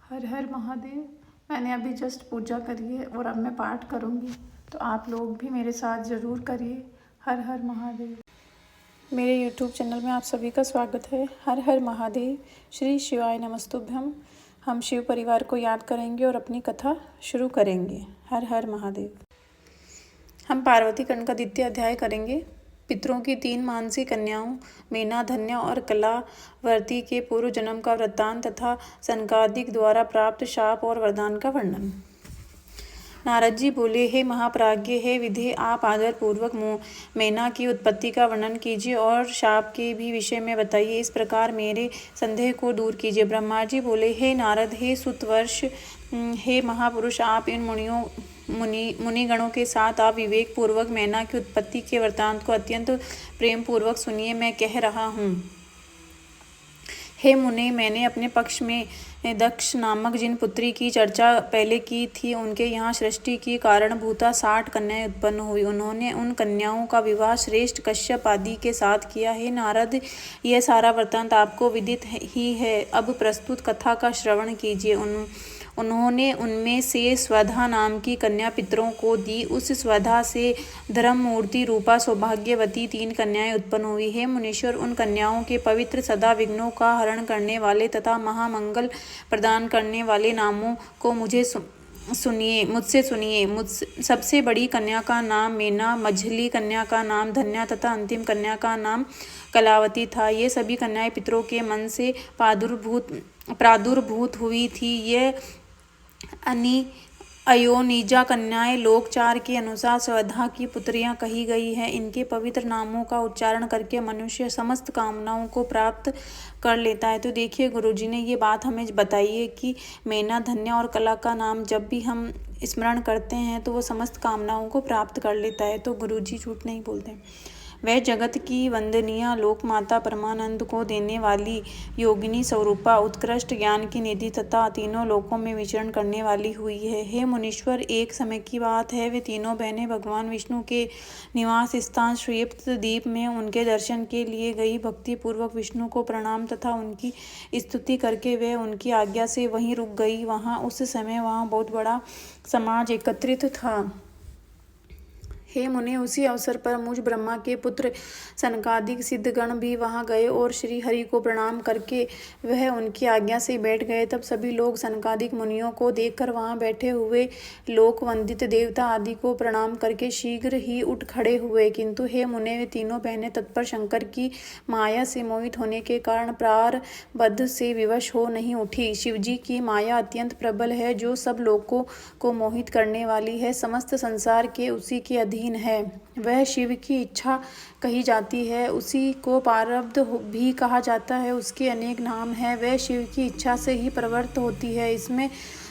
हर हर महादेव। मैंने अभी जस्ट पूजा करी है और अब मैं पाठ करूँगी, तो आप लोग भी मेरे साथ ज़रूर करिए। हर हर महादेव। मेरे YouTube चैनल में आप सभी का स्वागत है। हर हर महादेव। श्री शिवाय नमस्तुभ्यम। हम शिव परिवार को याद करेंगे और अपनी कथा शुरू करेंगे। हर हर महादेव। हम पार्वती खंड का द्वितीय अध्याय करेंगे। पितरों की 3 मानसी कन्याओं मेना, धन्या और कलावर्ती के पूर्व जन्म का वृत्तांत तथा सनकादिक द्वारा प्राप्त शाप और वरदान का वर्णन। नारद जी बोले, हे महाप्राज्ञ, हे विधे, आप आदर पूर्वक मेना की उत्पत्ति का वर्णन कीजिए और शाप के भी विषय में बताइए। इस प्रकार मेरे संदेह को दूर कीजिए। ब्रह्मा जी बोले, हे नारद, हे सुतवर्ष, हे महापुरुष, आप इन मुनिगणों के साथ आप विवेक पूर्वक मेना की उत्पत्ति के वृत्तांत को अत्यंत प्रेम पूर्वक सुनिए। मैं कह रहा हूँ। हे मुने, मैंने अपने पक्ष में दक्ष नामक जिन पुत्री की चर्चा पहले की थी, उनके यहाँ सृष्टि की कारणभूता 60 कन्याएं उत्पन्न हुई। उन्होंने उन कन्याओं का विवाह श्रेष्ठ कश्यप आदि के साथ किया। हे नारद, यह सारा वृत्तांत आपको विदित ही है। अब प्रस्तुत कथा का श्रवण कीजिए। उन्होंने उनमें से स्वधा नाम की कन्या पितरों को दी। उस स्वधा से धर्ममूर्ति रूपा सौभाग्यवती 3 कन्याएं उत्पन्न हुई। हे मुनीश्वर, उन कन्याओं के पवित्र, सदा विघ्नों का हरण करने वाले तथा महामंगल प्रदान करने वाले नामों को मुझसे सुनिए। सबसे बड़ी कन्या का नाम मेना, मझली कन्या का नाम धन्या तथा अंतिम कन्या का नाम कलावती था। ये सभी कन्याएं पितरों के मन से प्रादुर्भूत हुई थी। ये अयोनिजा कन्याएं लोकचार के अनुसार स्वधा की पुत्रियां कही गई हैं। इनके पवित्र नामों का उच्चारण करके मनुष्य समस्त कामनाओं को प्राप्त कर लेता है। तो देखिए, गुरुजी ने ये बात हमें बताई है कि मेना, धन्या और कला का नाम जब भी हम स्मरण करते हैं तो वो समस्त कामनाओं को प्राप्त कर लेता है। तो गुरुजी झूठ नहीं बोलते। वह जगत की वंदनीय लोक माता परमानंद को देने वाली योगिनी स्वरूपा उत्कृष्ट ज्ञान की निधि तथा तीनों लोकों में विचरण करने वाली हुई है। हे मुनीश्वर, एक समय की बात है, वे तीनों बहनें भगवान विष्णु के निवास स्थान श्रीप्त द्वीप में उनके दर्शन के लिए गई। भक्ति पूर्वक विष्णु को प्रणाम तथा उनकी स्तुति करके वे उनकी आज्ञा से वहीं रुक गई। उस समय वहाँ बहुत बड़ा समाज एकत्रित था। हे मुने, उसी अवसर पर मुझ ब्रह्मा के पुत्र सनकादिक सिद्धगण भी वहां गए और श्री हरि को प्रणाम करके वह उनकी आज्ञा से बैठ गए। तब सभी लोग सनकादिक मुनियों को देखकर वहां बैठे हुए लोक वंदित देवता आदि को प्रणाम करके शीघ्र ही उठ खड़े हुए। किंतु हे मुने, वे तीनों बहनें तत्पर शंकर की माया से मोहित होने के कारण प्रारब्ध से विवश हो नहीं उठी। शिवजी की माया अत्यंत प्रबल है, जो सब लोगों को मोहित करने वाली है। समस्त संसार के उसी के अधीन है। वह शिव की इच्छा कही जाती है। उसी को प्रारब्ध भी कहा जाता है। उसके अनेक नाम हैं। वह शिव की इच्छा से ही प्रवृत्त होती है, इसमें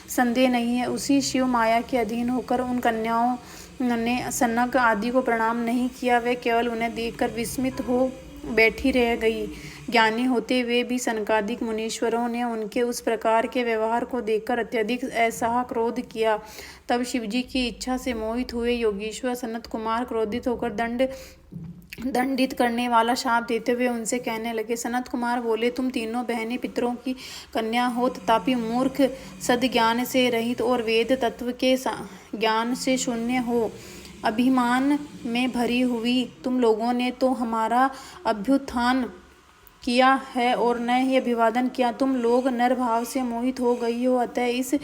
संदेह नहीं है। उसी शिव माया के अधीन होकर उन कन्याओं ने सनक आदि को प्रणाम नहीं किया। वह केवल उन्हें देखकर विस्मित हो बैठी रह गई। ज्ञानी होते हुए भी सनकादिक मुनीश्वरों ने उनके उस प्रकार के व्यवहार को देखकर अत्यधिक ऐसा क्रोध किया। तब शिवजी की इच्छा से मोहित हुए योगीश्वर सनत कुमार क्रोधित होकर दंडित करने वाला शाप देते हुए उनसे कहने लगे। सनत कुमार बोले, तुम तीनों बहनें पितरों की कन्या हो, तथापि मूर्ख, सद्ज्ञान से रहित और वेद तत्व के ज्ञान से शून्य हो। अभिमान में भरी हुई तुम लोगों ने तो हमारा अभ्युत्थान किया है और न ही अभिवादन किया। तुम लोग नर भाव से मोहित हो गई हो, अतः इस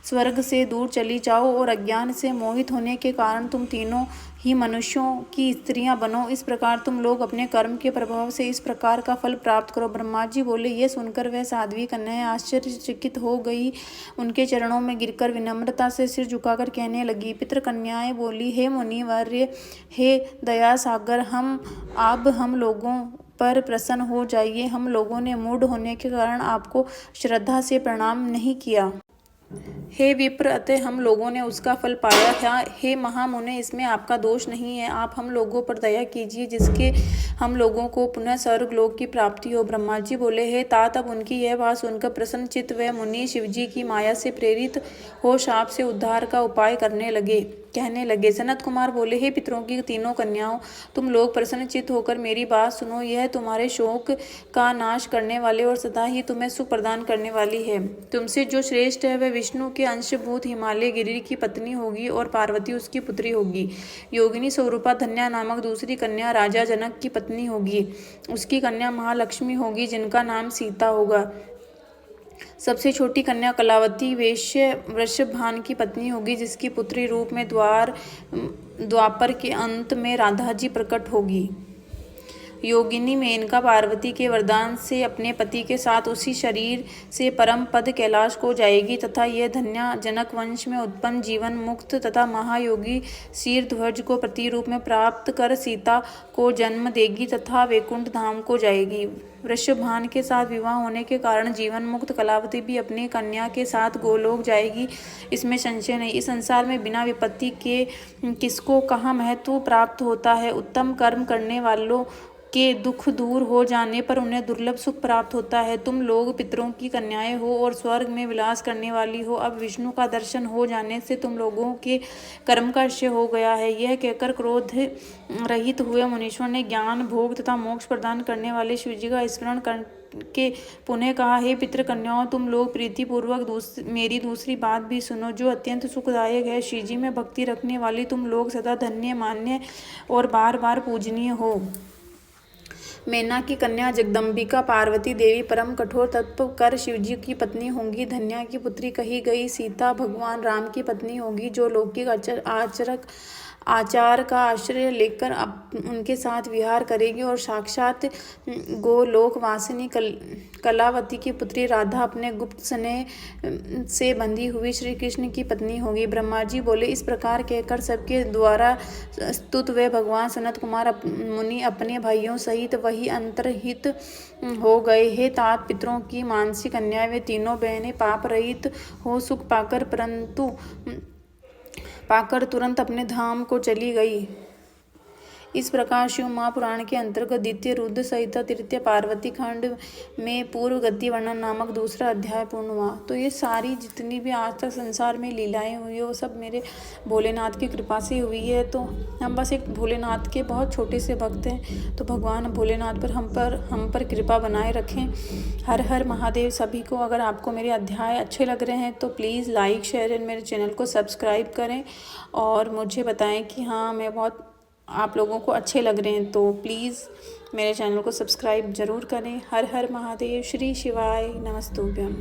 स्वर्ग से दूर चली जाओ और अज्ञान से मोहित होने के कारण तुम तीनों ही मनुष्यों की स्त्रियां बनो। इस प्रकार तुम लोग अपने कर्म के प्रभाव से इस प्रकार का फल प्राप्त करो। ब्रह्मा जी बोले, यह सुनकर वह साध्वी कन्याएं आश्चर्यचकित हो गई। उनके चरणों में गिरकर विनम्रता से सिर झुकाकर कहने लगी। पितृ कन्याएं बोली, हे मुनिवर्य, हे दया सागर, हम लोगों पर प्रसन्न हो जाइए। हम लोगों ने मूढ़ होने के कारण आपको श्रद्धा से प्रणाम नहीं किया। हे विप्र, अतः हम लोगों ने उसका फल पाया है। हे महामुने, इसमें आपका दोष नहीं है। आप हम लोगों पर दया कीजिए, जिसके हम लोगों को पुनः स्वर्ग लोक की प्राप्ति हो। ब्रह्मा जी बोले, हे तात, अब उनकी यह बात सुनकर प्रसन्नचित्त वह मुनि शिवजी की माया से प्रेरित हो शाप से उद्धार का उपाय करने लगे। कहने लगे। सनत कुमार बोले, हे पितरों की तीनों कन्याओं, तुम लोग प्रसन्नचित्त होकर मेरी बात सुनो। यह तुम्हारे शोक का नाश करने वाले और सदा ही तुम्हें सुख प्रदान करने वाली है। तुमसे जो श्रेष्ठ है वह विष्णु के अंशभूत हिमालय गिरि की पत्नी होगी और पार्वती उसकी पुत्री होगी। योगिनी स्वरूपा धन्या नामक दूसरी कन्या राजा जनक की पत्नी होगी। उसकी कन्या महालक्ष्मी होगी जिनका नाम सीता होगा। सबसे छोटी कन्या कलावती वेश्य वृषभान की पत्नी होगी जिसकी पुत्री रूप में द्वापर के अंत में राधा जी प्रकट होगी। योगिनी मेनका पार्वती के वरदान से अपने पति के साथ उसी शरीर से परम पद कैलाश को जाएगी तथा यह धन्या जनक वंश में उत्पन्न जीवन मुक्त तथा महायोगी शीरध्वज को प्रति रूप में प्राप्त कर सीता को जन्म देगी तथा वैकुंठ धाम को जाएगी। वृषभान के साथ विवाह होने के कारण जीवन मुक्त कलावती भी अपनी कन्या के साथ गोलोक जाएगी, इसमें संशय नहीं। इस संसार में बिना विपत्ति के किसको कहाँ महत्व प्राप्त होता है। उत्तम कर्म करने वालों के दुख दूर हो जाने पर उन्हें दुर्लभ सुख प्राप्त होता है। तुम लोग पितरों की कन्याएं हो और स्वर्ग में विलास करने वाली हो। अब विष्णु का दर्शन हो जाने से तुम लोगों के कर्म का क्षय हो गया है। यह कहकर क्रोध रहित हुए मुनीश्वर ने ज्ञान भोग तथा मोक्ष प्रदान करने वाले शिवजी का स्मरण करके पुनः कहा, हे पितृ कन्याओं, तुम लोग प्रीतिपूर्वक मेरी दूसरी बात भी सुनो जो अत्यंत सुखदायक है। शिवजी में भक्ति रखने वाली तुम लोग सदा धन्य मान्य और बार बार पूजनीय हो। मेना की कन्या जगदम्बिका पार्वती देवी परम कठोर तप कर शिवजी की पत्नी होंगी। धन्या की पुत्री कही गई सीता भगवान राम की पत्नी होगी जो लौकिक आचार का आश्रय लेकर उनके साथ विहार करेगी और साक्षात गोलोक वासिनी कलावती की पुत्री राधा अपने गुप्त स्नेह से बंधी हुई श्री कृष्ण की पत्नी होगी। ब्रह्मा जी बोले, इस प्रकार कहकर सबके द्वारा स्तुत वे भगवान सनत कुमार मुनि अपने भाइयों सहित वही अंतर्हित हो गए। हे तात पितरों की मानसी कन्याएं, वे तीनों बहनें पाप रहित हो सुख पाकर तुरंत अपने धाम को चली गई। इस प्रकार शिव महापुराण के अंतर्गत द्वितीय रुद्र संहिता तृतीय पार्वती खंड में पूर्व गति वर्णन नामक दूसरा अध्याय पूर्ण हुआ। तो ये सारी जितनी भी आज तक संसार में लीलाएं हुई है वो सब मेरे भोलेनाथ की कृपा से हुई है। तो हम बस एक भोलेनाथ के बहुत छोटे से भक्त हैं। तो भगवान भोलेनाथ पर हम पर कृपा बनाए रखें। हर हर महादेव सभी को। अगर आपको मेरे अध्याय अच्छे लग रहे हैं तो प्लीज़ लाइक शेयर एंड मेरे चैनल को सब्सक्राइब करें और मुझे बताएं कि हाँ मैं बहुत आप लोगों को अच्छे लग रहे हैं। तो प्लीज़ मेरे चैनल को सब्सक्राइब ज़रूर करें। हर हर महादेव। श्री शिवाय नमस्तुभ्यम।